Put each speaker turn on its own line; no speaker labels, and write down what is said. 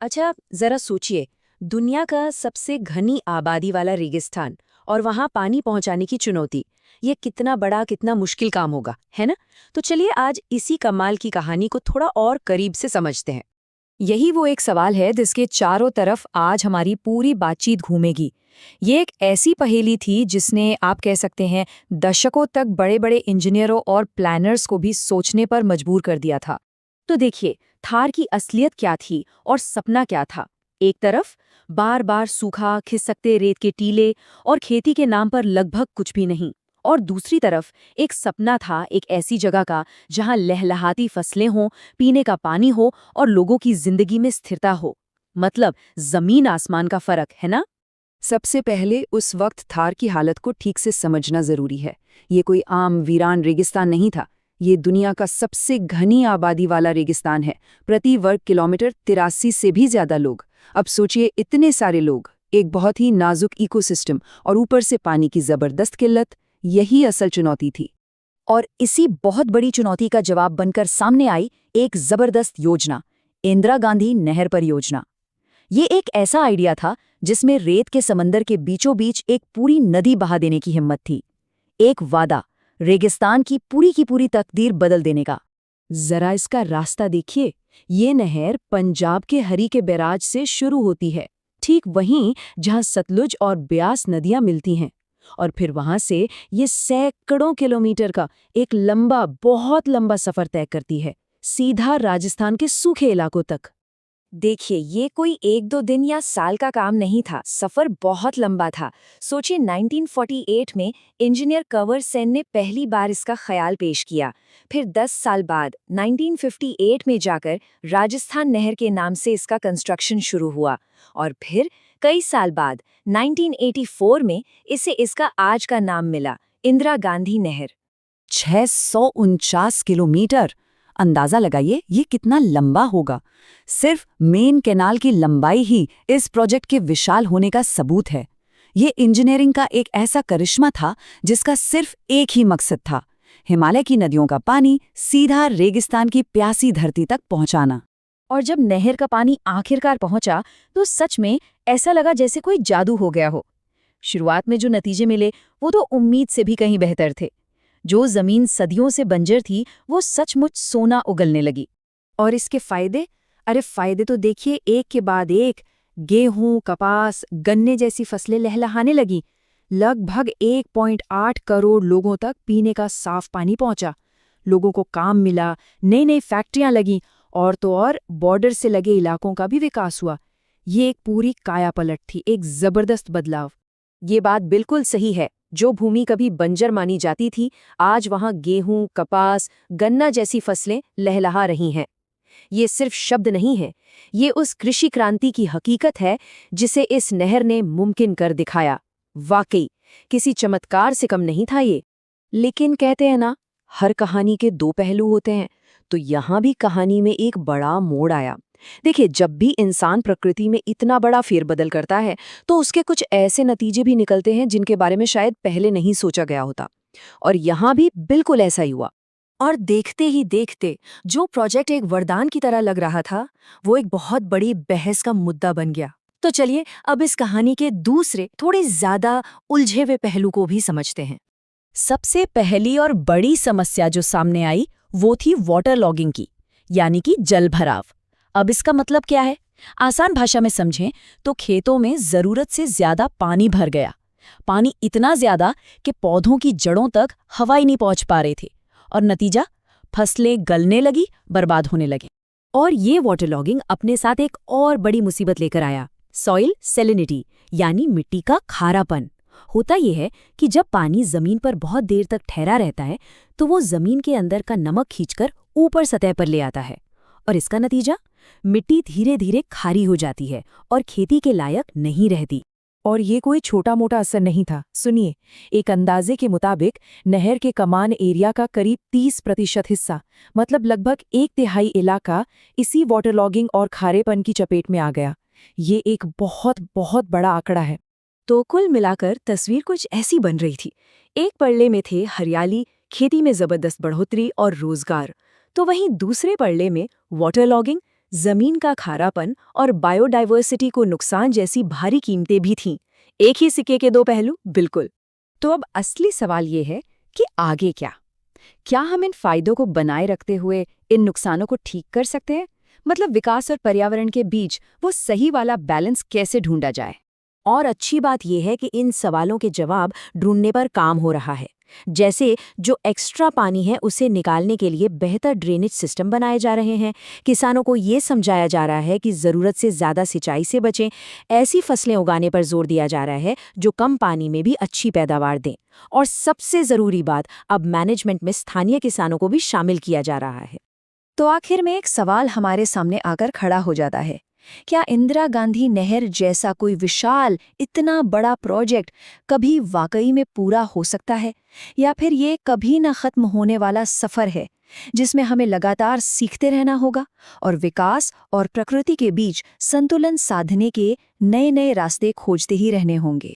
अच्छा, जरा सोचिए, दुनिया का सबसे घनी आबादी वाला रेगिस्तान और वहां पानी पहुंचाने की चुनौती। ये कितना बड़ा, कितना मुश्किल काम होगा, है ना? तो चलिए आज इसी कमाल की कहानी को थोड़ा और करीब से समझते हैं।
यही वो एक सवाल है जिसके चारों तरफ आज हमारी पूरी बातचीत घूमेगी। ये एक ऐसी पहेली थी जिसने आप कह सकते हैं दशकों तक बड़े बड़े इंजीनियरों और प्लानर्स को भी सोचने पर मजबूर कर दिया था।
तो देखिए, थार की असलियत क्या थी और सपना क्या था। एक तरफ बार बार सूखा, खिसकते रेत के टीले और खेती के नाम पर लगभग कुछ भी नहीं। और दूसरी तरफ एक सपना था, एक ऐसी जगह का जहां लहलहाती फसलें हों, पीने का पानी हो और लोगों की जिंदगी में स्थिरता हो। मतलब जमीन आसमान का फर्क है ना।
सबसे पहले उस वक्त थार की हालत को ठीक से समझना जरूरी है। ये कोई आम वीरान रेगिस्तान नहीं था। ये दुनिया का सबसे घनी आबादी वाला रेगिस्तान है। प्रति वर्ग किलोमीटर 83 से भी ज्यादा लोग। अब सोचिए, इतने सारे लोग, एक बहुत ही नाजुक इकोसिस्टम और ऊपर से पानी की जबरदस्त किल्लत। यही असल चुनौती थी।
और इसी बहुत बड़ी चुनौती का जवाब बनकर सामने आई एक जबरदस्त योजना, इंदिरा गांधी नहर परियोजना। ये एक ऐसा आइडिया था जिसमें रेत के समंदर के बीचों बीच एक पूरी नदी बहा देने की हिम्मत थी। एक वादा, रेगिस्तान की पूरी तकदीर बदल देने का।
जरा इसका रास्ता देखिए। ये नहर पंजाब के हरी के बैराज से शुरू होती है, ठीक वहीं जहां सतलुज और ब्यास नदियां मिलती हैं। और फिर वहां से ये सैकड़ों किलोमीटर का एक लंबा, बहुत लंबा सफर तय करती है, सीधा राजस्थान के सूखे इलाकों तक।
देखिए, ये कोई एक दो दिन या साल का काम नहीं था, सफर बहुत लंबा था। सोचिए, 1948 में इंजीनियर कंवर सेन ने पहली बार इसका ख्याल पेश किया। फिर 10 साल बाद 1958 में जाकर राजस्थान नहर के नाम से इसका कंस्ट्रक्शन शुरू हुआ। और फिर कई साल बाद 1984 में इसे इसका आज का नाम मिला, इंदिरा गांधी नहर।
649 किलोमीटर। अंदाजा लगाइए ये कितना लंबा होगा। सिर्फ मेन कैनाल की लंबाई ही इस प्रोजेक्ट के विशाल होने का सबूत है। ये इंजीनियरिंग का एक ऐसा करिश्मा था जिसका सिर्फ एक ही मकसद था, हिमालय की नदियों का पानी सीधा रेगिस्तान की प्यासी धरती तक पहुंचाना।
और जब नहर का पानी आखिरकार पहुंचा तो सच में ऐसा लगा जैसे कोई जादू हो गया हो। शुरुआत में जो नतीजे मिले वो तो उम्मीद से भी कहीं बेहतर थे। जो जमीन सदियों से बंजर थी वो सचमुच सोना उगलने लगी।
और इसके फायदे? अरे फायदे तो देखिए, एक के बाद एक। गेहूं, कपास, गन्ने जैसी फसलें लहलहाने लगी। लगभग 1.8 करोड़ लोगों तक पीने का साफ पानी पहुंचा। लोगों को काम मिला, नई नई फैक्ट्रियां लगीं और तो और बॉर्डर से लगे इलाकों का भी विकास हुआ। ये एक पूरी कायापलट थी, एक जबरदस्त बदलाव। ये बात बिल्कुल सही है। जो भूमि कभी बंजर मानी जाती थी, आज वहां गेहूं, कपास, गन्ना जैसी फसलें लहलहा रही हैं। ये सिर्फ शब्द नहीं है, ये उस कृषि क्रांति की हकीकत है जिसे इस नहर ने मुमकिन कर दिखाया। वाकई किसी चमत्कार से कम नहीं था ये। लेकिन कहते हैं ना, हर कहानी के दो पहलू होते हैं। तो यहां भी कहानी में एक बड़ा मोड़ आया। देखिए, जब भी इंसान प्रकृति में इतना बड़ा फेरबदल करता है तो उसके कुछ ऐसे नतीजे भी निकलते हैं जिनके बारे में शायद पहले नहीं सोचा गया होता। और यहाँ भी बिल्कुल ऐसा ही हुआ। और देखते ही देखते जो प्रोजेक्ट एक वरदान की तरह लग रहा था, वो एक बहुत बड़ी बहस का मुद्दा बन गया। तो चलिए अब इस कहानी के दूसरे, थोड़े ज्यादा उलझे हुए पहलू को भी समझते हैं।
सबसे पहली और बड़ी समस्या जो सामने आई वो थी वाटर लॉगिंग की, यानी कि जल भराव। अब इसका मतलब क्या है? आसान भाषा में समझें तो खेतों में जरूरत से ज्यादा पानी भर गया। पानी इतना ज्यादा कि पौधों की जड़ों तक हवा ही नहीं पहुंच पा रही थी। और नतीजा, फसलें गलने लगी, बर्बाद होने लगे। और ये वाटर लॉगिंग अपने साथ एक और बड़ी मुसीबत लेकर आया, सॉइल सैलिनिटी, यानी मिट्टी का खारापन। होता यह है कि जब पानी जमीन पर बहुत देर तक ठहरा रहता है तो वो जमीन के अंदर का नमक खींचकर ऊपर सतह पर ले आता है। और इसका नतीजा, मिट्टी धीरे धीरे खारी हो जाती है और खेती के लायक नहीं रहती।
और ये कोई छोटा मोटा असर नहीं था। सुनिए, एक अंदाजे के मुताबिक नहर के कमान एरिया का करीब 30% हिस्सा, मतलब लगभग 1/3 इलाका, इसी वाटरलॉगिंग और खारेपन की चपेट में आ गया। ये एक बहुत बहुत बड़ा आंकड़ा है। तो कुल मिलाकर तस्वीर कुछ ऐसी बन रही थी। एक पड़ले में थे हरियाली, खेती में जबरदस्त बढ़ोतरी और रोजगार। तो वहीं दूसरे पड़ले में वाटरलॉगिंग,
जमीन का खारापन और बायोडाइवर्सिटी को नुकसान जैसी भारी कीमतें भी थीं। एक ही सिक्के के दो पहलू, बिल्कुल।
तो अब असली सवाल ये है कि आगे क्या? क्या हम इन फायदों को बनाए रखते हुए इन नुकसानों को ठीक कर सकते हैं? मतलब विकास और पर्यावरण के बीच वो सही वाला बैलेंस कैसे ढूंढा जाए?
और अच्छी बात यह है कि इन सवालों के जवाब ढूंढने पर काम हो रहा है। जैसे जो एक्स्ट्रा पानी है उसे निकालने के लिए बेहतर ड्रेनेज सिस्टम बनाए जा रहे हैं, किसानों को ये समझाया जा रहा है कि ज़रूरत से ज़्यादा सिंचाई से बचें, ऐसी फसलें उगाने पर जोर दिया जा रहा है जो कम पानी में भी अच्छी पैदावार दें। और सबसे ज़रूरी बात, अब मैनेजमेंट में स्थानीय किसानों को भी शामिल किया जा रहा है।
तो आखिर में एक सवाल हमारे सामने आकर खड़ा हो जाता है, क्या इंदिरा गांधी नहर जैसा कोई विशाल, इतना बड़ा प्रोजेक्ट कभी वाकई में पूरा हो सकता है, या फिर ये कभी न खत्म होने वाला सफर है जिसमें हमें लगातार सीखते रहना होगा और विकास और प्रकृति के बीच संतुलन साधने के नए नए रास्ते खोजते ही रहने होंगे?